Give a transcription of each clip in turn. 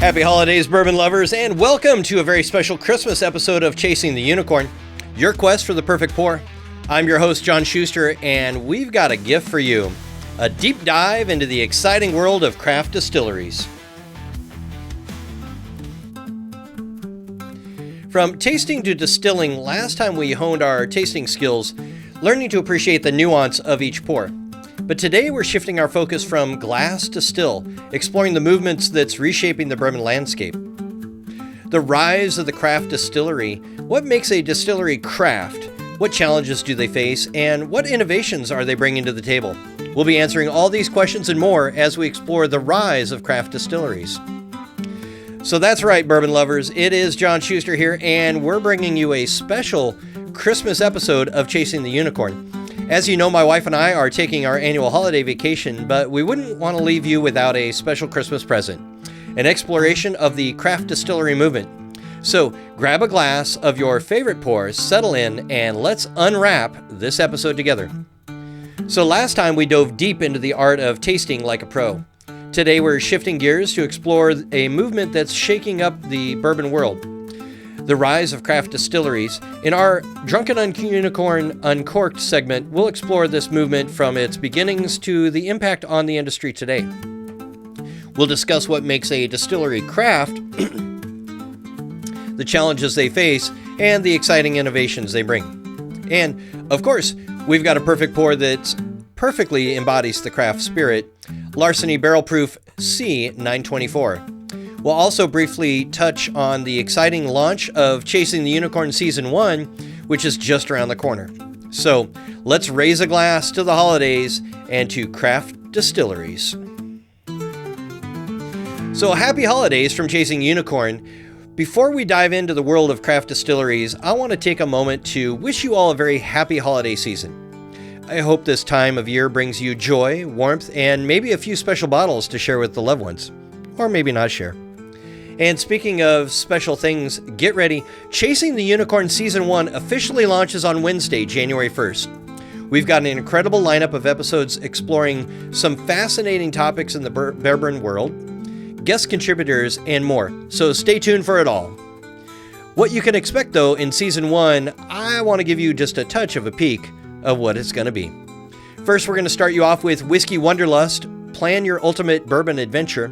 Happy holidays, bourbon lovers, and welcome to a very special Christmas episode of Chasing the Unicorn, your quest for the perfect pour. I'm your host, John Schuster, and we've got a gift for you, a deep dive into the exciting world of craft distilleries. From tasting to distilling, last time we honed our tasting skills, learning to appreciate the nuance of each pour. But today we're shifting our focus from glass to still, exploring the movements that's reshaping the bourbon landscape. The rise of the craft distillery. What makes a distillery craft? What challenges do they face? And what innovations are they bringing to the table? We'll be answering all these questions and more as we explore the rise of craft distilleries. So that's right, bourbon lovers. It is John Schuster here, and we're bringing you a special Christmas episode of Chasing the Unicorn. As you know, my wife and I are taking our annual holiday vacation, but we wouldn't want to leave you without a special Christmas present, an exploration of the craft distillery movement. So grab a glass of your favorite pour, settle in, and let's unwrap this episode together. So last time we dove deep into the art of tasting like a pro. Today we're shifting gears to explore a movement that's shaking up the bourbon world. The rise of craft distilleries. In our Drunken Unicorn Uncorked segment, we'll explore this movement from its beginnings to the impact on the industry today. We'll discuss what makes a distillery craft, the challenges they face, and the exciting innovations they bring. And, of course, we've got a perfect pour that perfectly embodies the craft spirit, Larceny Barrel Proof C924. We'll also briefly touch on the exciting launch of Chasing the Unicorn Season 1, which is just around the corner. So let's raise a glass to the holidays and to craft distilleries. So happy holidays from Chasing Unicorn. Before we dive into the world of craft distilleries, I want to take a moment to wish you all a very happy holiday season. I hope this time of year brings you joy, warmth, and maybe a few special bottles to share with the loved ones. Or maybe not share. And speaking of special things, get ready. Chasing the Unicorn Season 1 officially launches on Wednesday, January 1st. We've got an incredible lineup of episodes exploring some fascinating topics in the bourbon world, guest contributors, and more. So stay tuned for it all. What you can expect, though, in Season 1, I want to give you just a touch of a peek of what it's going to be. First, we're going to start you off with Whiskey Wanderlust, Plan Your Ultimate Bourbon Adventure.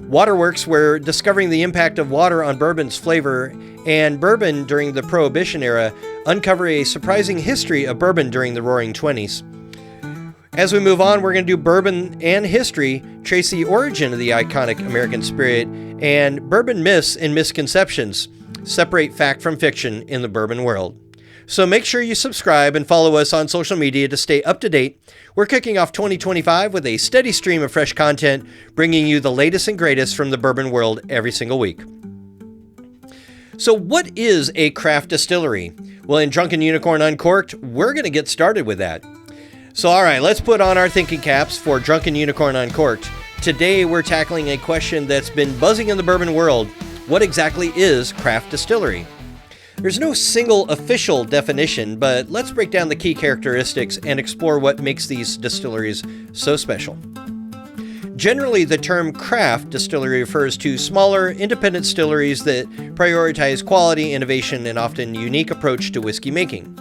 Waterworks, where discovering the impact of water on bourbon's flavor, and bourbon during the Prohibition era uncover a surprising history of bourbon during the Roaring Twenties. As we move on, we're going to do Bourbon and History, trace the origin of the iconic American spirit, and bourbon myths and misconceptions, separate fact from fiction in the bourbon world. So make sure you subscribe and follow us on social media to stay up to date. We're kicking off 2025 with a steady stream of fresh content, bringing you the latest and greatest from the bourbon world every single week. So what is a craft distillery? Well, in Drunken Unicorn Uncorked, we're going to get started with that. So all right, let's put on our thinking caps for Drunken Unicorn Uncorked. Today we're tackling a question that's been buzzing in the bourbon world. What exactly is craft distillery? There's no single official definition, but let's break down the key characteristics and explore what makes these distilleries so special. Generally, the term craft distillery refers to smaller, independent distilleries that prioritize quality, innovation, and often unique approach to whiskey making.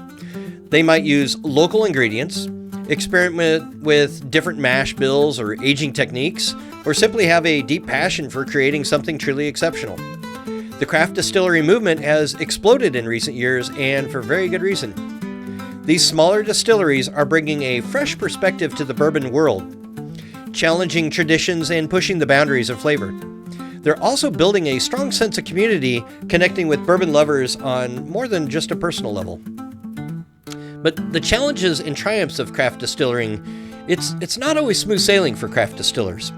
They might use local ingredients, experiment with different mash bills or aging techniques, or simply have a deep passion for creating something truly exceptional. The craft distillery movement has exploded in recent years, and for very good reason. These smaller distilleries are bringing a fresh perspective to the bourbon world, challenging traditions and pushing the boundaries of flavor. They're also building a strong sense of community, connecting with bourbon lovers on more than just a personal level. But the challenges and triumphs of craft distilling, it's not always smooth sailing for craft distillers.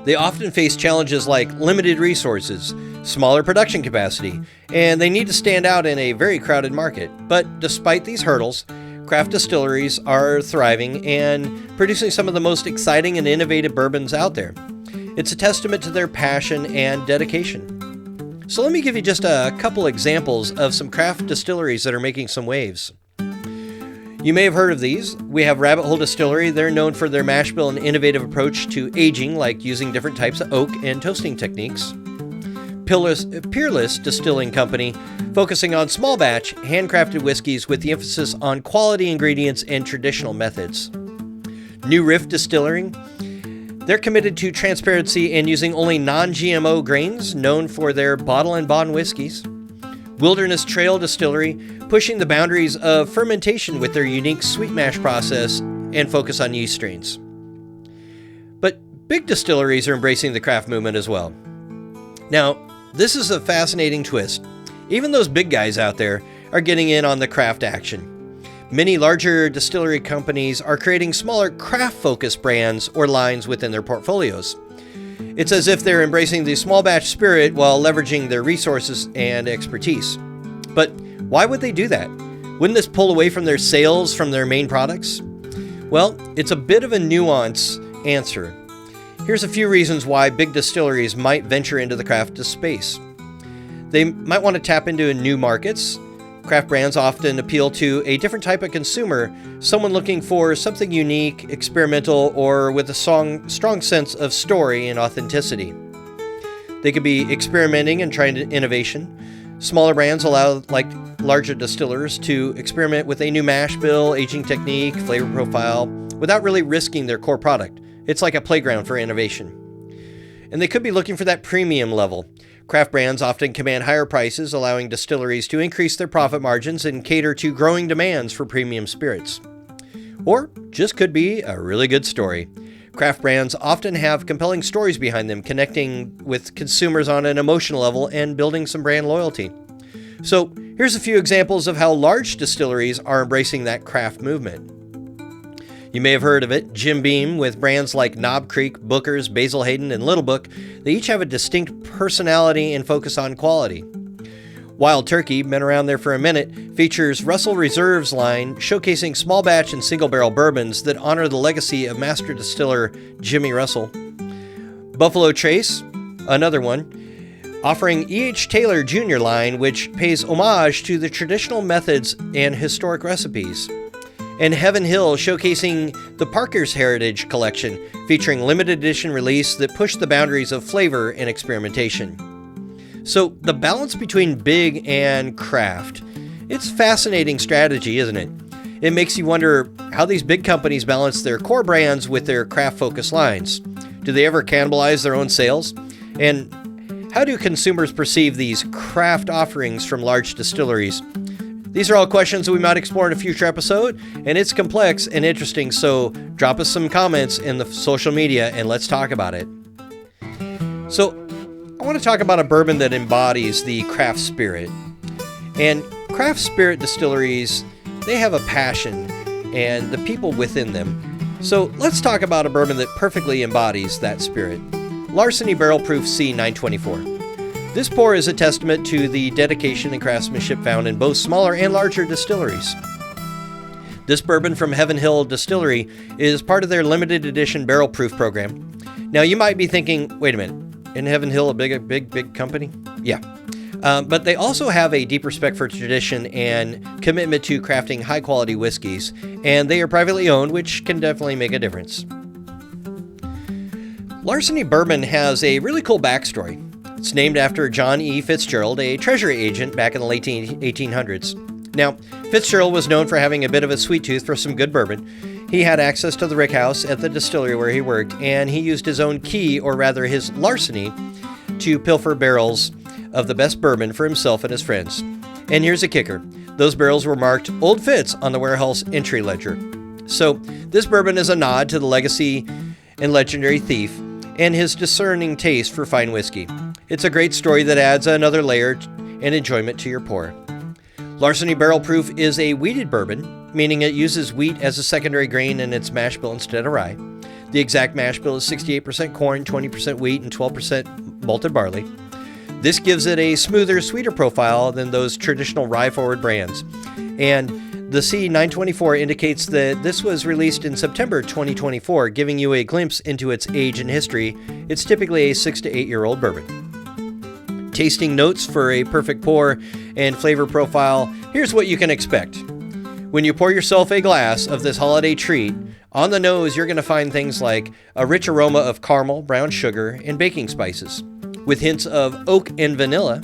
They often face challenges like limited resources, smaller production capacity, and they need to stand out in a very crowded market. But despite these hurdles, craft distilleries are thriving and producing some of the most exciting and innovative bourbons out there. It's a testament to their passion and dedication. So let me give you just a couple examples of some craft distilleries that are making some waves. You may have heard of these. We have Rabbit Hole Distillery. They're known for their mash bill and innovative approach to aging, like using different types of oak and toasting techniques. Peerless Distilling Company, focusing on small batch, handcrafted whiskeys with the emphasis on quality ingredients and traditional methods. New Riff Distilling, they're committed to transparency and using only non-GMO grains, known for their bottle and bond whiskeys. Wilderness Trail Distillery, pushing the boundaries of fermentation with their unique sweet mash process and focus on yeast strains. But big distilleries are embracing the craft movement as well. Now, this is a fascinating twist. Even those big guys out there are getting in on the craft action. Many larger distillery companies are creating smaller craft-focused brands or lines within their portfolios. It's as if they're embracing the small batch spirit while leveraging their resources and expertise. But why would they do that? Wouldn't this pull away from their sales from their main products? Well, it's a bit of a nuanced answer. Here's a few reasons why big distilleries might venture into the craft space. They might want to tap into new markets. Craft brands often appeal to a different type of consumer, someone looking for something unique, experimental, or with a strong sense of story and authenticity. They could be experimenting and trying innovation. Smaller brands allow larger distillers to experiment with a new mash bill, aging technique, flavor profile, without really risking their core product. It's like a playground for innovation. And they could be looking for that premium level. Craft brands often command higher prices, allowing distilleries to increase their profit margins and cater to growing demands for premium spirits. Or just could be a really good story. Craft brands often have compelling stories behind them, connecting with consumers on an emotional level and building some brand loyalty. So here's a few examples of how large distilleries are embracing that craft movement. You may have heard of it, Jim Beam, with brands like Knob Creek, Booker's, Basil Hayden, and Little Book. They each have a distinct personality and focus on quality. Wild Turkey, been around there for a minute, features Russell Reserve's line, showcasing small batch and single barrel bourbons that honor the legacy of master distiller Jimmy Russell. Buffalo Trace, another one, offering E.H. Taylor Jr. line, which pays homage to the traditional methods and historic recipes. And Heaven Hill, showcasing the Parker's Heritage Collection, featuring limited edition release that push the boundaries of flavor and experimentation. So the balance between big and craft, it's a fascinating strategy, isn't it? It makes you wonder how these big companies balance their core brands with their craft-focused lines. Do they ever cannibalize their own sales? And how do consumers perceive these craft offerings from large distilleries? These are all questions that we might explore in a future episode, and it's complex and interesting, so drop us some comments in the social media and let's talk about it. So, I want to talk about a bourbon that embodies the craft spirit. And craft spirit distilleries, they have a passion and the people within them. So, let's talk about a bourbon that perfectly embodies that spirit. Larceny Barrel Proof C924. This pour is a testament to the dedication and craftsmanship found in both smaller and larger distilleries. This bourbon from Heaven Hill Distillery is part of their limited edition barrel proof program. Now you might be thinking, wait a minute, isn't Heaven Hill a big company? Yeah. But they also have a deep respect for tradition and commitment to crafting high quality whiskeys, and they are privately owned, which can definitely make a difference. Larceny Bourbon has a really cool backstory. It's named after John E. Fitzgerald, a treasury agent back in the late 1800s. Now, Fitzgerald was known for having a bit of a sweet tooth for some good bourbon. He had access to the rick house at the distillery where he worked, and he used his own key, or rather his larceny, to pilfer barrels of the best bourbon for himself and his friends. And here's a kicker. Those barrels were marked Old Fitz on the warehouse entry ledger. So, this bourbon is a nod to the legacy and legendary thief and his discerning taste for fine whiskey. It's a great story that adds another layer and enjoyment to your pour. Larceny Barrel Proof is a wheated bourbon, meaning it uses wheat as a secondary grain in its mash bill instead of rye. The exact mash bill is 68% corn, 20% wheat, and 12% malted barley. This gives it a smoother, sweeter profile than those traditional rye-forward brands. And the C924 indicates that this was released in September 2024, giving you a glimpse into its age and history. It's typically a 6 to 8 year old bourbon. Tasting notes for a perfect pour and flavor profile, here's what you can expect. When you pour yourself a glass of this holiday treat, on the nose you're going to find things like a rich aroma of caramel, brown sugar, and baking spices, with hints of oak and vanilla.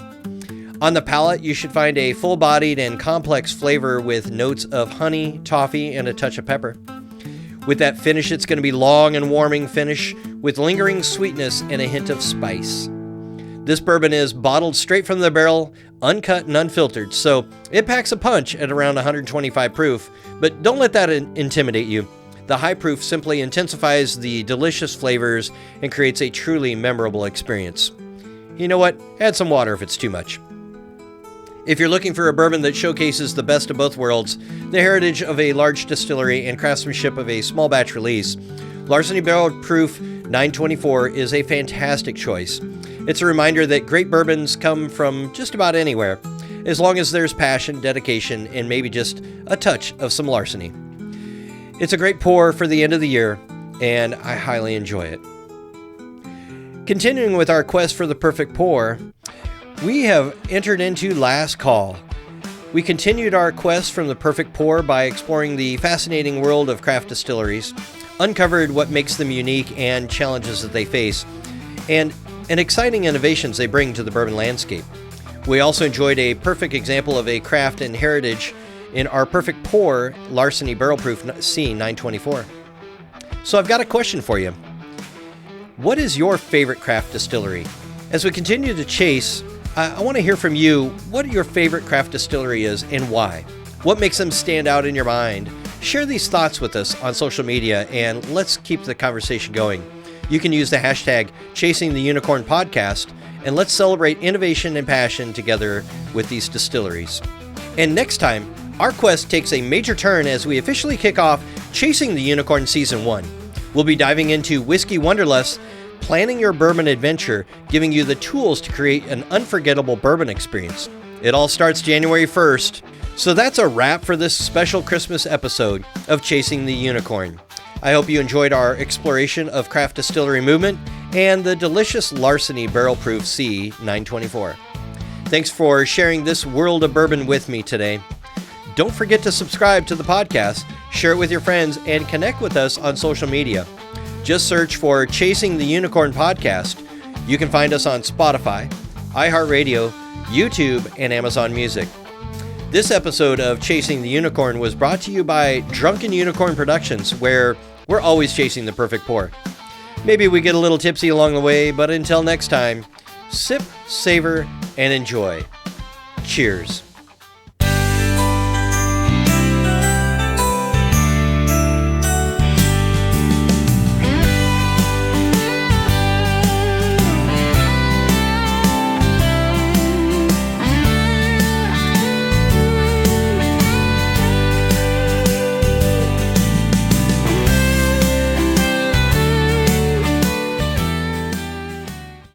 On the palate, you should find a full-bodied and complex flavor with notes of honey, toffee, and a touch of pepper. With that finish, it's going to be long and warming finish with lingering sweetness and a hint of spice. This bourbon is bottled straight from the barrel, uncut and unfiltered, so it packs a punch at around 125 proof, but don't let that intimidate you. The high proof simply intensifies the delicious flavors and creates a truly memorable experience. You know what? Add some water if it's too much. If you're looking for a bourbon that showcases the best of both worlds, the heritage of a large distillery and craftsmanship of a small batch release, Larceny Barrel Proof C924 is a fantastic choice. It's a reminder that great bourbons come from just about anywhere, as long as there's passion, dedication, and maybe just a touch of some larceny. It's a great pour for the end of the year, and I highly enjoy it. Continuing with our quest for the perfect pour, we have entered into Last Call. We continued our quest from the perfect pour by exploring the fascinating world of craft distilleries, uncovered what makes them unique and challenges that they face, and exciting innovations they bring to the bourbon landscape. We also enjoyed a perfect example of a craft and heritage in our perfect pour, Larceny Barrel Proof C924. So I've got a question for you. What is your favorite craft distillery? As we continue to chase, I want to hear from you what your favorite craft distillery is and why. What makes them stand out in your mind? Share these thoughts with us on social media and let's keep the conversation going. You can use the hashtag #ChasingTheUnicornPodcast, and let's celebrate innovation and passion together with these distilleries. And next time, our quest takes a major turn as we officially kick off Chasing the Unicorn Season 1. We'll be diving into Whiskey Wanderlust, planning your bourbon adventure, giving you the tools to create an unforgettable bourbon experience. It all starts January 1st. So that's a wrap for this special Christmas episode of Chasing the Unicorn. I hope you enjoyed our exploration of craft distillery movement and the delicious Larceny Barrel Proof C924. Thanks for sharing this world of bourbon with me today. Don't forget to subscribe to the podcast, share it with your friends, and connect with us on social media. Just search for Chasing the Unicorn Podcast. You can find us on Spotify, iHeartRadio, YouTube, and Amazon Music. This episode of Chasing the Unicorn was brought to you by Drunken Unicorn Productions, where we're always chasing the perfect pour. Maybe we get a little tipsy along the way, but until next time, sip, savor, and enjoy. Cheers.